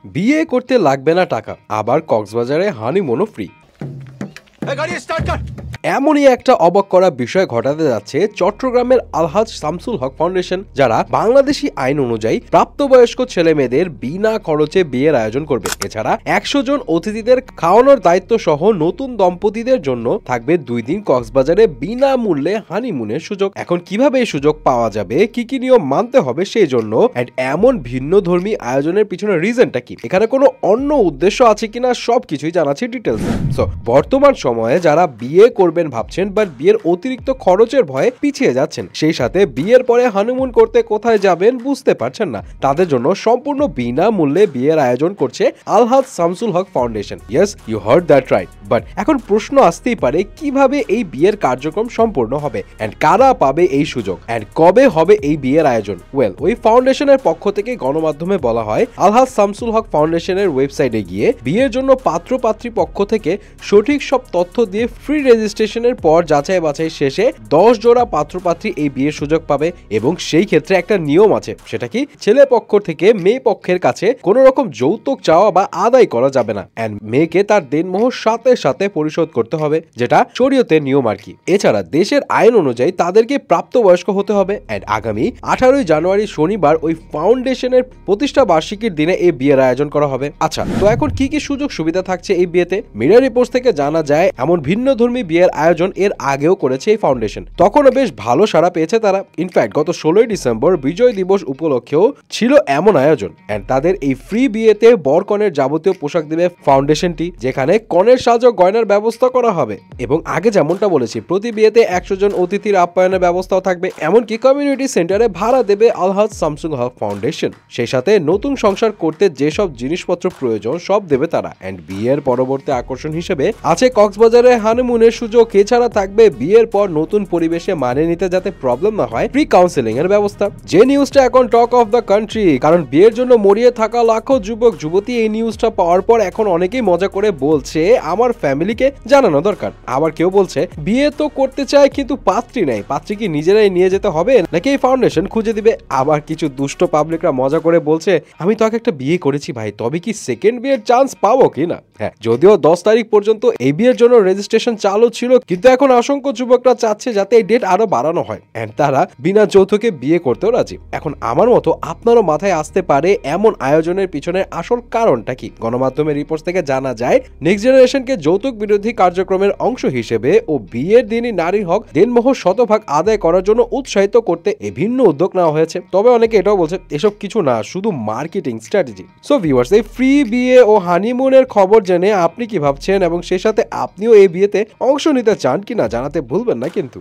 বিয়ে করতে লাগবে না টাকা, আবার কক্সবাজারে হানিমুনও ফ্রি। এমনই একটা অবাক করা বিষয় ঘটাতে যাচ্ছে চট্টগ্রামের আলহাজ শামসুল হক ফাউন্ডেশন, যারা বাংলাদেশি আইন অনুযায়ী প্রাপ্তবয়স্ক ছেলে মেয়েদের বিনা খরচে বিয়ের আয়োজন করবে। এছাড়া 100 জন অতিথিদের খাওয়ানোর দায়িত্ব সহ নতুন দম্পতিদের জন্য থাকবে 2 দিন কক্সবাজারে বিনামূল্যে হানিমুনের সুযোগ। এখন কিভাবে এই সুযোগ পাওয়া যাবে, কি কি নিয়ম মানতে হবে সেই জন্য, এমন ভিন্ন ধর্মী আয়োজনের পিছনে রিজনটা কি, এখানে কোনো অন্য উদ্দেশ্য আছে কিনা, সবকিছুই জানাচ্ছি ডিটেলস। সো বর্তমান সময়ে যারা বিয়ে করবেন ভাবছেন বাট বিয়ের অতিরিক্ত খরচের ভয়ে পিছিয়ে যাচ্ছেন, সেই সাথে বিয়ের পরে হানিমুন করতে কোথায় যাবেন বুঝতে পারছেন না, তাদের জন্য সম্পূর্ণ বিনামূল্যে বিয়ের আয়োজন করছে আলহাজ Shamsul Haque foundation. Yes, you heard that right. But এখন প্রশ্ন আসতেই পারে কিভাবে এই বিয়ের কার্যক্রম সম্পূর্ণ হবে এন্ড কারা পাবে এই সুযোগ এন্ড কবে হবে এই বিয়ের আয়োজন। ওয়েল, ওই ফাউন্ডেশনের পক্ষ থেকে গণমাধ্যমে বলা হয় আলহাজ শামসুল হক ফাউন্ডেশনের ওয়েবসাইটে গিয়ে বিয়ের জন্য পাত্র পাত্রী পক্ষ থেকে সঠিক সব তথ্য দিয়ে ফ্রি রেজিস্ট্রেশনের পর যাচাই বাছাই শেষে 10 জোড়া পাত্রপাত্রী এই বিয়ের সুযোগ পাবে। এবং সেই ক্ষেত্রে একটা নিয়ম আছে, সেটা কি, ছেলে পক্ষ থেকে মেয়ে পক্ষের কাছে কোনো রকম যৌতুক চাওয়া বা আদায় করা যাবে না এন্ড মেয়েকে তার দেনমোহর সাথে সাথে পরিশোধ করতে হবে, যেটা শরীয়তের নিয়ম আর কি। এছাড়া দেশের আইন অনুযায়ী তাদেরকে প্রাপ্তবয়স্ক হতে হবে এন্ড আগামী 18 জানুয়ারি শনিবার ওই ফাউন্ডেশনের প্রতিষ্ঠা বার্ষিকীর দিনে এই বিয়ের আয়োজন করা হবে। আচ্ছা, তো এখন কি কি সুযোগ সুবিধা থাকছে এই বিয়েতে? মিডিয়া রিপোর্টস থেকে জানা যায় এমন ভিন্ন ধর্মী বিয়ের আয়োজন এর আগেও করেছে এই ফাউন্ডেশন, তখনও বেশ ভালো সাড়া পেয়েছে তারা। ইনফ্যাক্ট গত 16 ডিসেম্বর বিজয় দিবস উপলক্ষেও ছিল এমন আয়োজন এন্ড তাদের এই ফ্রি বিয়েতে বর কনের যাবতীয় পোশাক দেবে ফাউন্ডেশনটি, যেখানে কনের সাজ ও গয়নার ব্যবস্থা করা হবে। এবং আগে যেমনটা বলেছি, প্রতি বিয়েতে 100 জন অতিথির আপ্যায়নের ব্যবস্থাও থাকবে, এমনকি কমিউনিটি সেন্টারে ভাড়া দেবে আলহাজ শামসুল হক ফাউন্ডেশন। সেই সাথে নতুন সংসার করতে যেসব জিনিসপত্র প্রয়োজন সব দেবে তারা। এন্ড বিয়ের পরবর্তী আকর্ষণ হিসেবে আছে কক্সবাজারে হানিমুনের সুযোগ। এছাড়া থাকবে বিয়ের পর নতুন পরিবেশে মানিয়ে নিতে যাতে প্রবলেম না হয় প্রি কাউন্সেলিং এর ব্যবস্থা, যে নিউজটা এখন টক অফ দ্য কান্ট্রি। কারণ বিয়ের জন্য মরিয়ে থাকা লাখো যুবক যুবতী এই নিউজটা পাওয়ার পর এখন অনেকেই মজা করে বলছে আমার ফ্যামিলিকে জানানো দরকার। আবার কেউ বলছে বিয়ে তো করতে চায় কিন্তু পাত্রী নাই, পাত্রী কি নিজেরাই নিয়ে যেতে হবে নাকি এই ফাউন্ডেশন খুঁজে দিবে। আবার কিছু দুষ্ট পাবলিকরা মজা করে বলছে আমি তো একটা বিয়ে করেছি ভাই, তবে কি সেকেন্ড বিয়ের চান্স পাবো কিনা। হ্যাঁ, যদিও 10 তারিখ পর্যন্ত এই বিয়ের জন্য রেজিস্ট্রেশন চালু ছিল, কিন্তু এখন অসংখ্য যুবকরা চাচ্ছে যাতে এই ডেট আরো বাড়ানো হয় এন্ড তারা বিনা যৌতুকে বিয়ে করতেও রাজি। এখন আমার মতো আপনারও মাথায় আসতে পারে এমন আয়োজনের পিছনে আসল কারণটা কি। গণমাধ্যমের রিপোর্ট থেকে জানা যায় নেক্সট জেনারেশনকে যৌতুক বিরোধী কার্যক্রমের অংশ হিসেবে ও বিয়ের দিনই নারীর হক দেনমোহর শতভাগ আদায় করার জন্য উৎসাহিত করতে এই ভিন্ন উদ্যোগ নেওয়া হয়েছে। তবে অনেকে এটাও বলছে এসব কিছু না, শুধু মার্কেটিং স্ট্র্যাটেজি। সো ভিউয়ার্স, এই ফ্রি বিয়ে ও হানিমুনের খবর জেনে আপনি কি ভাবছেন এবং সেই সাথে আপনিও এই বিয়েতে অংশ নিতে চান কিনা জানাতে ভুলবেন না কিন্তু।